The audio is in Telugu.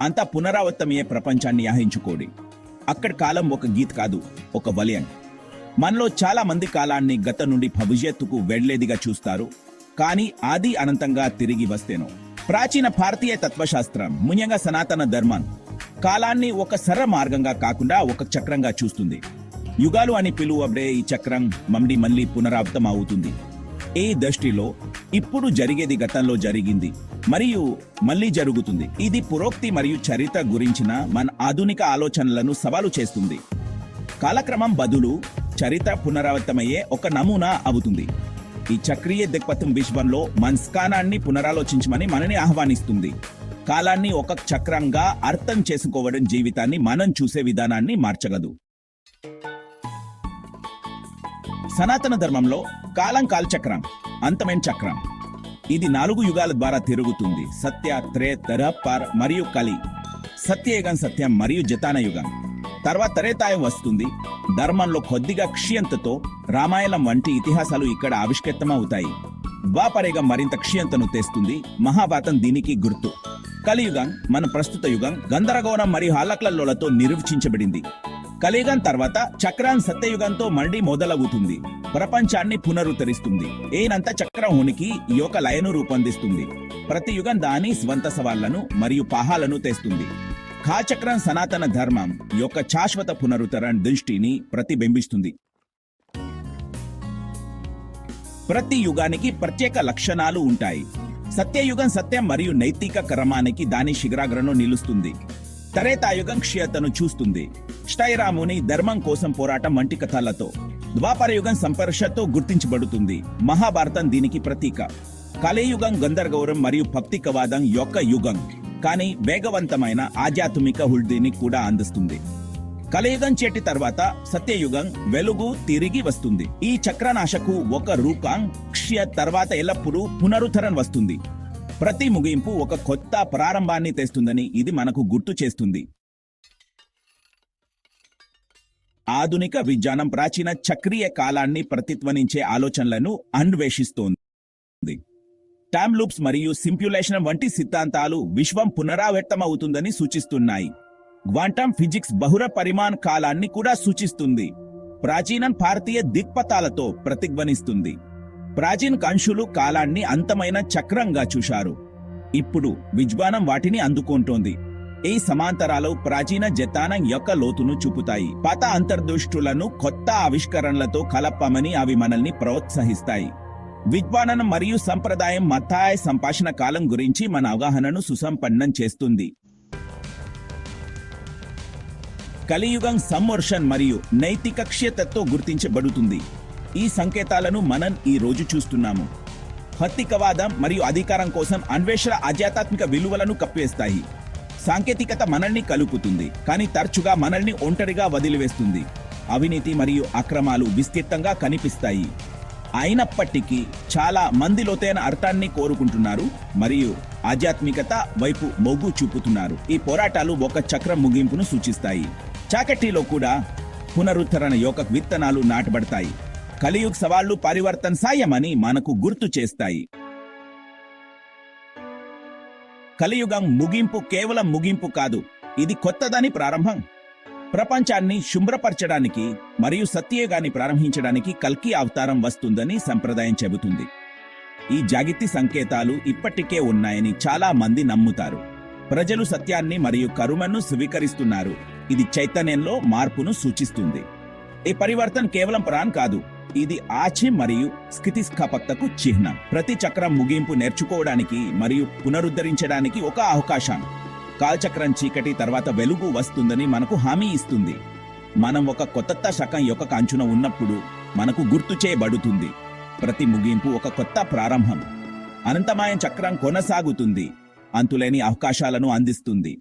అంతా పునరావృతమయ్యే ప్రపంచాన్ని ఆహించుకోడి. అక్కడి కాలం ఒక గీత్ కాదు, ఒక వలయం. మనలో చాలా మంది కాలాన్ని గత నుండి భవిష్యత్తుకు వెళ్లేదిగా చూస్తారు, కానీ ఆది అనంతంగా తిరిగి వస్తేనో. ప్రాచీన భారతీయ తత్వశాస్త్రం, ముఖ్యంగా సనాతన ధర్మం, కాలాన్ని ఒక సరళ మార్గంగా కాకుండా ఒక చక్రంగా చూస్తుంది. యుగాలు అని పిలువబడే ఈ చక్రం మళ్ళీ పునరావృతం అవుతుంది. ఈ దృష్టిలో ఇప్పుడు జరిగేది గతంలో జరిగింది మరియు మళ్ళీ జరుగుతుంది. ఇది పురోక్తి మరియు చరిత్ర గురించిన మన ఆధునిక ఆలోచనలను సవాలు చేస్తుంది. కాలక్రమం బదులు చరిత్ర పునరావృతమయ్యే ఒక నమూనా అవుతుంది. ఈ చక్రీయ దిక్పథం విశ్వంలో మన స్థానాన్ని పునరాలోచించమని మనని ఆహ్వానిస్తుంది. కాలాన్ని ఒక చక్రంగా అర్థం చేసుకోవడం జీవితాన్ని మనం చూసే విధానాన్ని మార్చగలదు. సనాతన ధర్మంలో కాలం కాలచక్రం, అంతమైన చక్రం. ఇది 4 యుగాల ద్వారా తిరుగుతుంది: సత్య, త్రేత, పర్ మరియు కలి. సత్యయుగం సత్యం మరియు జతాన యుగం. తర్వాత త్రేతాయుగం వస్తుంది. ధర్మంలో కొద్దిగా క్షీణతతో రామాయణం వంటి ఇతిహాసాలు ఇక్కడ ఆవిష్కృతమవుతాయి. ద్వాపరయుగం మరింత క్షీణతను తెస్తుంది. మహాభారతం దీనికి గుర్తు. కలియుగం, మన ప్రస్తుత యుగం, గందరగోళం మరియు హాలక్లలతో నిర్వచించబడింది. కలియుగం తర్వాత చక్రం సత్యయుగంతో మళ్లీ మొదలవుతుంది. ప్రపంచాన్ని పునరుద్ధరిస్తుంది. ఏనంత చక్రం ఉనికి ఈ యొక్క లయను రూపొందిస్తుంది. ప్రతి యుగం దాని స్వంత సవాళ్లను మరియు పాహాలను తెస్తుంది. కాలచక్రం సనాతన ధర్మం యొక్క శాశ్వత పునరుద్ధరణ దృష్టిని ప్రతిబింబిస్తుంది. ప్రతి యుగానికి ప్రత్యేక లక్షణాలు ఉంటాయి. సత్యయుగం సత్యం మరియు నైతిక క్రమానికి దాని శిఖరాగ్రంలో నిలుస్తుంది. త్రేతాయుగం క్షీయతను చూస్తుంది, శ్రీరాముని ధర్మం కోసం పోరాటం వంటి కథలతో. ద్వాపరయుగం సంపర్షతో గుర్తించబడుతుంది. మహాభారతం దీనికి ప్రతీక. కలియుగం గందరగౌరం మరియు భక్తికవాదం యొక్క యుగం, కానీ వేగవంతమైన ఆధ్యాత్మిక హుల్దీని కూడా అందిస్తుంది. కలియుగం చేటి తర్వాత సత్యయుగం వెలుగు తిరిగి వస్తుంది. ఈ చక్రనాశకు ఒక రూపం క్షయ తర్వాత ఎల్లప్పుడూ పునరుద్ధరణ వస్తుంది. ప్రతి ముగింపు ఒక కొత్త ప్రారంభాన్ని తెస్తుందని ఇది మనకు గుర్తు చేస్తుంది. ఆధునిక విజ్ఞానం ప్రాచీన చక్రీయ కాలాన్ని ప్రతిధ్వనించే ఆలోచనలను అన్వేషిస్తోంది. టైమ్ లూప్స్ మరియు సింప్యులేషన్ వంటి సిద్ధాంతాలు విశ్వం పునరావృతమవుతుందని సూచిస్తున్నాయి. క్వాంటమ్ ఫిజిక్స్ బహుళ పరిమాణ కాలాన్ని కూడా సూచిస్తుంది. ప్రాచీన భారతీయ దిక్పథాలతో ప్రతిధ్వనిస్తుంది. ప్రాచీన కంషులు కాలాన్ని అంతమైన చక్రంగా చూశారు. ఇప్పుడు విజ్ఞానం వాటిని అందుకుంటోంది. ఈ సమాంతరాలు ప్రాచీన జతానం యొక్క లోతును చూపుతాయి. పాత అంతర్దృష్టులను కొత్త ఆవిష్కరణలతో కలపమని అవి మనల్ని ప్రోత్సహిస్తాయి. విజ్ఞానం మరియు సంప్రదాయం మతాయ సంభాషణ కాలం గురించి మన అవగాహనను సుసంపన్నం చేస్తుంది. కలియుగం సంవర్షన్ మరియు నైతిక క్షేత్రతో గుర్తించబడుతుంది. ఈ సంకేతాలను మనం ఈ రోజు చూస్తున్నాము. భౌతికవాదం మరియు అధికారం కోసం అన్వేషణ ఆధ్యాత్మిక విలువలను కప్పివేస్తాయి. సాంకేతికత మనల్ని కలుపుతుంది, కానీ తరచుగా మనల్ని ఒంటరిగా వదిలివేస్తుంది. అవినీతి మరియు అక్రమాలు విస్తృతంగా కనిపిస్తాయి. అయినప్పటికీ చాలా మంది లోతైన అర్థాన్ని కోరుకుంటున్నారు మరియు ఆధ్యాత్మికత వైపు మొగ్గు చూపుతున్నారు. ఈ పోరాటాలు ఒక చక్రం ముగింపును సూచిస్తాయి. చాకటిలో కూడా పునరుద్ధరణ యొక్క విత్తనాలు నాటబడతాయి. కలియుగ సవాళ్లు పరివర్తన సాయమని మనకు గుర్తు చేస్తాయి. కలియుగం ముగింపు కేవలం ముగింపు కాదు, ఇది కొత్తదాని ప్రారంభం. ప్రపంచాన్ని శుభ్రపరచడానికి మరియు సత్యయుగాన్ని ప్రారంభించడానికి కల్కి అవతారం వస్తుందని సంప్రదాయం చెబుతుంది. ఈ జాగృతి సంకేతాలు ఇప్పటికే ఉన్నాయని చాలా మంది నమ్ముతారు. ప్రజలు సత్యాన్ని మరియు కరుణను స్వీకరిస్తున్నారు. ఇది చైతన్యంలో మార్పును సూచిస్తుంది. ఈ పరివర్తన కేవలం ప్రాణం కాదు, ఇది ఆచి మరియు స్థితిస్థాపకతకు చిహ్నం. ప్రతి చక్రం ముగింపు నేర్చుకోవడానికి మరియు పునరుద్ధరించడానికి ఒక అవకాశం. కాలచక్రం చీకటి తర్వాత వెలుగు వస్తుందని మనకు హామీ ఇస్తుంది. మనం ఒక కొత్త శకం యొక్క అంచున ఉన్నప్పుడు మనకు గుర్తు చేయబడుతుంది. ప్రతి ముగింపు ఒక కొత్త ప్రారంభం. అనంతమైన చక్రం కొనసాగుతుంది, అంతులేని అవకాశాలను అందిస్తుంది.